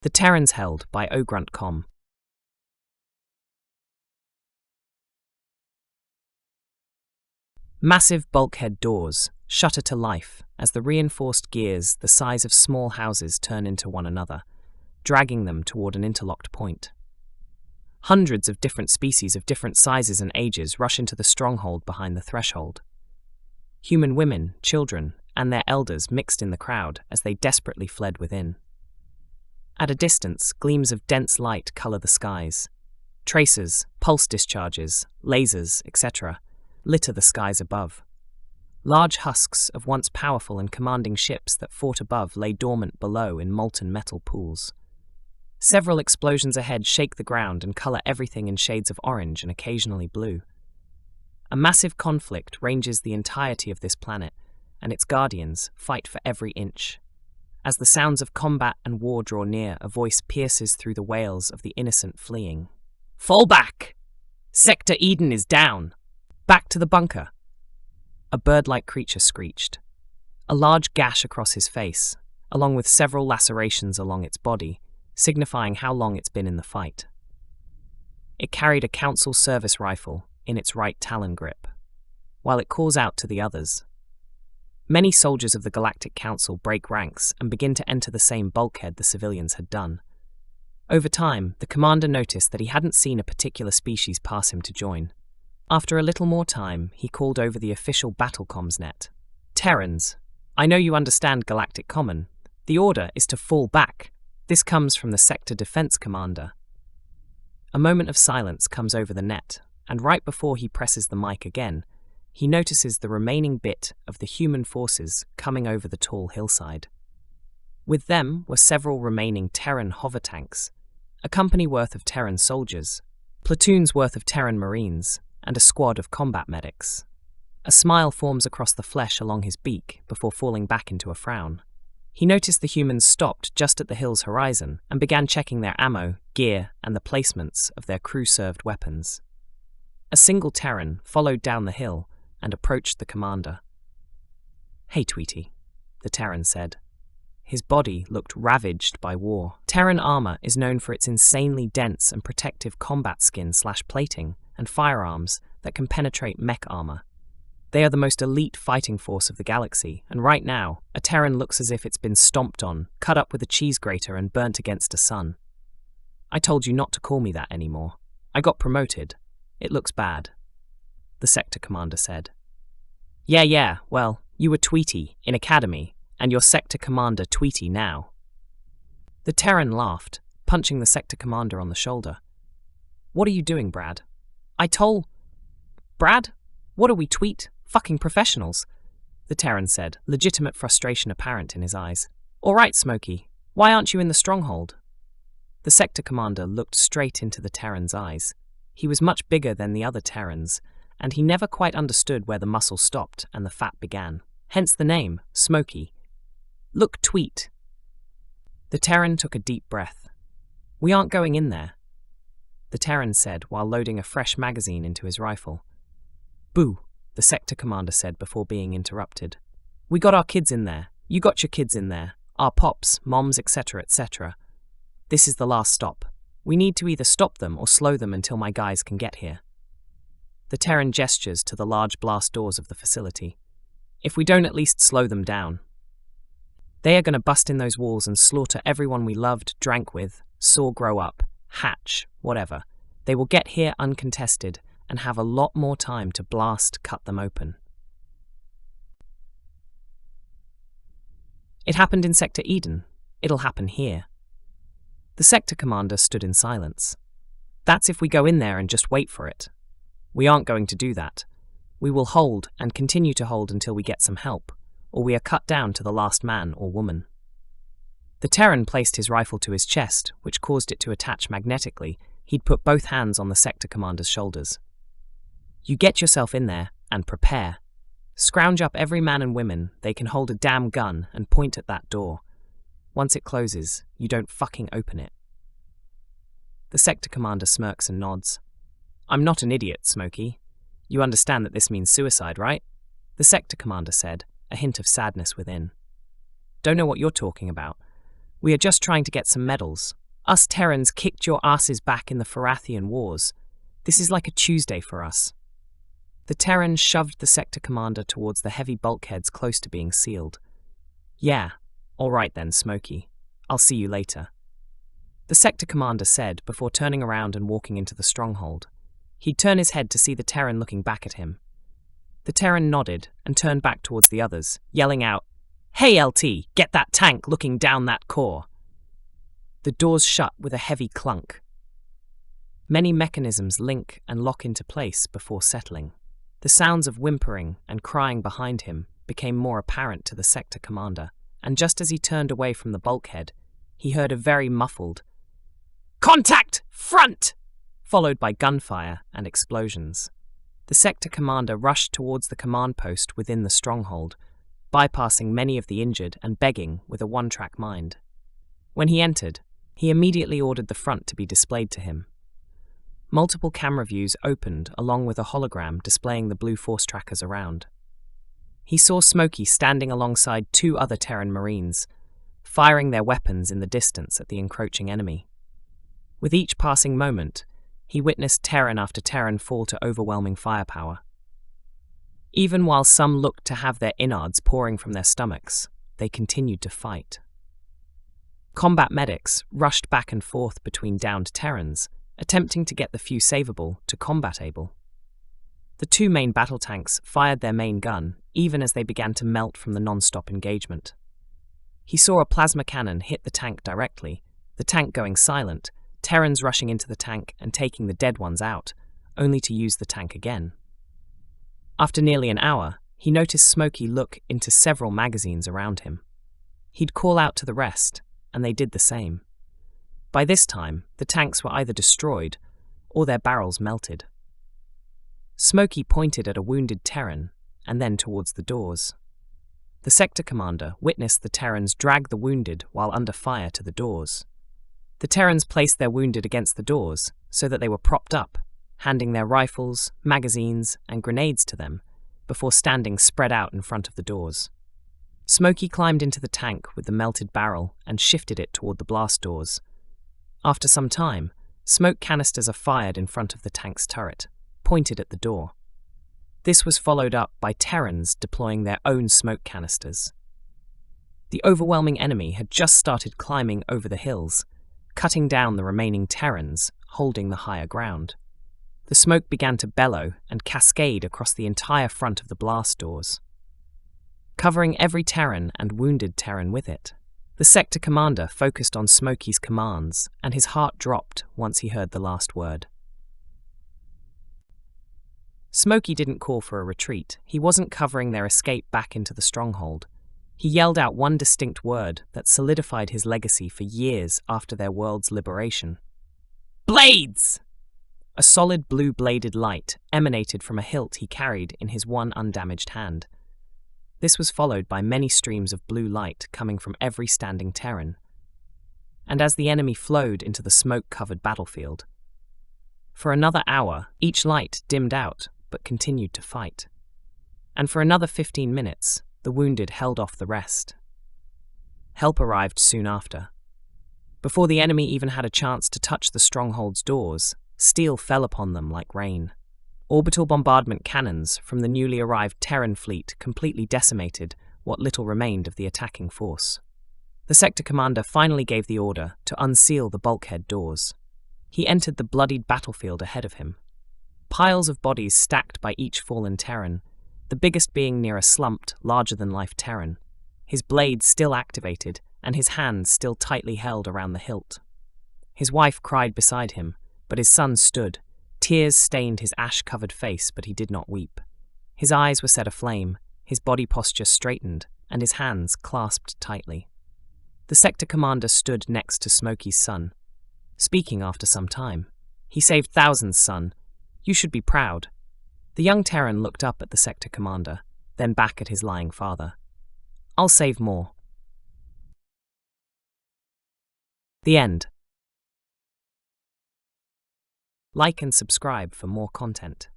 The Terrans held by OGGruntComm. Massive bulkhead doors shutter to life as the reinforced gears the size of small houses turn into one another, dragging them toward an interlocked point. Hundreds of different species of different sizes and ages rush into the stronghold behind the threshold. Human women, children, and their elders mixed in the crowd as they desperately fled within. At a distance, gleams of dense light color the skies. Tracers, pulse discharges, lasers, etc., litter the skies above. Large husks of once powerful and commanding ships that fought above lay dormant below in molten metal pools. Several explosions ahead shake the ground and color everything in shades of orange and occasionally blue. A massive conflict ranges the entirety of this planet, and its guardians fight for every inch. As the sounds of combat and war draw near, a voice pierces through the wails of the innocent fleeing. "Fall back! Sector Eden is down! Back to the bunker!" A bird-like creature screeched. A large gash across his face, along with several lacerations along its body, signifying how long it's been in the fight. It carried a Council service rifle in its right talon grip, while it calls out to the others. Many soldiers of the Galactic Council break ranks and begin to enter the same bulkhead the civilians had done. Over time, the commander noticed that he hadn't seen a particular species pass him to join. After a little more time, he called over the official battle comms net. "Terrans, I know you understand Galactic Common. The order is to fall back. This comes from the Sector Defense Commander." A moment of silence comes over the net, and right before he presses the mic again, he notices the remaining bit of the human forces coming over the tall hillside. With them were several remaining Terran hover tanks, a company worth of Terran soldiers, platoons worth of Terran Marines, and a squad of combat medics. A smile forms across the flesh along his beak before falling back into a frown. He noticed the humans stopped just at the hill's horizon and began checking their ammo, gear, and the placements of their crew-served weapons. A single Terran followed down the hill and approached the commander. "Hey, Tweety," the Terran said. His body looked ravaged by war. Terran armor is known for its insanely dense and protective combat skin/plating and firearms that can penetrate mech armor. They are the most elite fighting force of the galaxy, and right now, a Terran looks as if it's been stomped on, cut up with a cheese grater and burnt against a sun. "I told you not to call me that anymore. I got promoted. It looks bad," the sector commander said. Yeah, well, you were Tweety in Academy, and you're sector commander Tweety now." The Terran laughed, punching the sector commander on the shoulder. "What are you doing, Brad?" "Brad? What are we, Tweet? Fucking professionals," the Terran said, legitimate frustration apparent in his eyes. "All right, Smokey, why aren't you in the stronghold?" The sector commander looked straight into the Terran's eyes. He was much bigger than the other Terrans, and he never quite understood where the muscle stopped and the fat began. Hence the name, Smokey. "Look, Tweet." The Terran took a deep breath. "We aren't going in there," the Terran said while loading a fresh magazine into his rifle. "Boo," the sector commander said before being interrupted. "We got our kids in there. You got your kids in there. Our pops, moms, etc., etc. This is the last stop. We need to either stop them or slow them until my guys can get here." The Terran gestures to the large blast doors of the facility. "If we don't at least slow them down, they are going to bust in those walls and slaughter everyone we loved, drank with, saw grow up, hatch, whatever. They will get here uncontested and have a lot more time to cut them open." It happened in Sector Eden. It'll happen here. The sector commander stood in silence. "That's if we go in there and just wait for it. We aren't going to do that. We will hold and continue to hold until we get some help, or we are cut down to the last man or woman." The Terran placed his rifle to his chest, which caused it to attach magnetically. He'd put both hands on the sector commander's shoulders. "You get yourself in there and prepare. Scrounge up every man and woman they can hold a damn gun and point at that door. Once it closes, you don't fucking open it." The sector commander smirks and nods. "I'm not an idiot, Smokey. You understand that this means suicide, right?" the sector commander said, a hint of sadness within. "Don't know what you're talking about. We are just trying to get some medals. Us Terrans kicked your asses back in the Farathian Wars. This is like a Tuesday for us." The Terran shoved the sector commander towards the heavy bulkheads close to being sealed. "Yeah, all right then, Smokey. I'll see you later," the sector commander said before turning around and walking into the stronghold. He'd turn his head to see the Terran looking back at him. The Terran nodded and turned back towards the others, yelling out, "Hey LT, get that tank looking down that core." The doors shut with a heavy clunk. Many mechanisms link and lock into place before settling. The sounds of whimpering and crying behind him became more apparent to the sector commander, and just as he turned away from the bulkhead, he heard a very muffled "Contact! Front!" followed by gunfire and explosions. The sector commander rushed towards the command post within the stronghold, bypassing many of the injured and begging with a one-track mind. When he entered, he immediately ordered the front to be displayed to him. Multiple camera views opened along with a hologram displaying the blue force trackers around. He saw Smokey standing alongside 2 other Terran Marines, firing their weapons in the distance at the encroaching enemy. With each passing moment, he witnessed Terran after Terran fall to overwhelming firepower. Even while some looked to have their innards pouring from their stomachs, they continued to fight. Combat medics rushed back and forth between downed Terrans, attempting to get the few savable to combat-able. The 2 main battle tanks fired their main gun, even as they began to melt from the non-stop engagement. He saw a plasma cannon hit the tank directly, the tank going silent, Terrans rushing into the tank and taking the dead ones out, only to use the tank again. After nearly an hour, he noticed Smokey look into several magazines around him. He'd call out to the rest, and they did the same. By this time, the tanks were either destroyed or their barrels melted. Smokey pointed at a wounded Terran and then towards the doors. The sector commander witnessed the Terrans drag the wounded while under fire to the doors. The Terrans placed their wounded against the doors so that they were propped up, handing their rifles, magazines, and grenades to them before standing spread out in front of the doors. Smokey climbed into the tank with the melted barrel and shifted it toward the blast doors. After some time, smoke canisters are fired in front of the tank's turret, pointed at the door. This was followed up by Terrans deploying their own smoke canisters. The overwhelming enemy had just started climbing over the hills, cutting down the remaining Terrans, holding the higher ground. The smoke began to bellow and cascade across the entire front of the blast doors, covering every Terran and wounded Terran with it. The sector commander focused on Smokey's commands, and his heart dropped once he heard the last word. Smokey didn't call for a retreat. He wasn't covering their escape back into the stronghold. He yelled out one distinct word that solidified his legacy for years after their world's liberation. "Blades!" A solid blue-bladed light emanated from a hilt he carried in his one undamaged hand. This was followed by many streams of blue light coming from every standing Terran. And as the enemy flowed into the smoke-covered battlefield, for another hour, each light dimmed out but continued to fight. And for another 15 minutes, the wounded held off the rest. Help arrived soon after. Before the enemy even had a chance to touch the stronghold's doors, steel fell upon them like rain. Orbital bombardment cannons from the newly arrived Terran fleet completely decimated what little remained of the attacking force. The sector commander finally gave the order to unseal the bulkhead doors. He entered the bloodied battlefield ahead of him. Piles of bodies stacked by each fallen Terran, the biggest being near a slumped, larger-than-life Terran, his blade still activated and his hands still tightly held around the hilt. His wife cried beside him, but his son stood. Tears stained his ash-covered face, but he did not weep. His eyes were set aflame, his body posture straightened, and his hands clasped tightly. The sector commander stood next to Smokey's son, speaking after some time. "He saved thousands, son. You should be proud." The young Terran looked up at the sector commander, then back at his lying father. "I'll save more." The end. Like and subscribe for more content.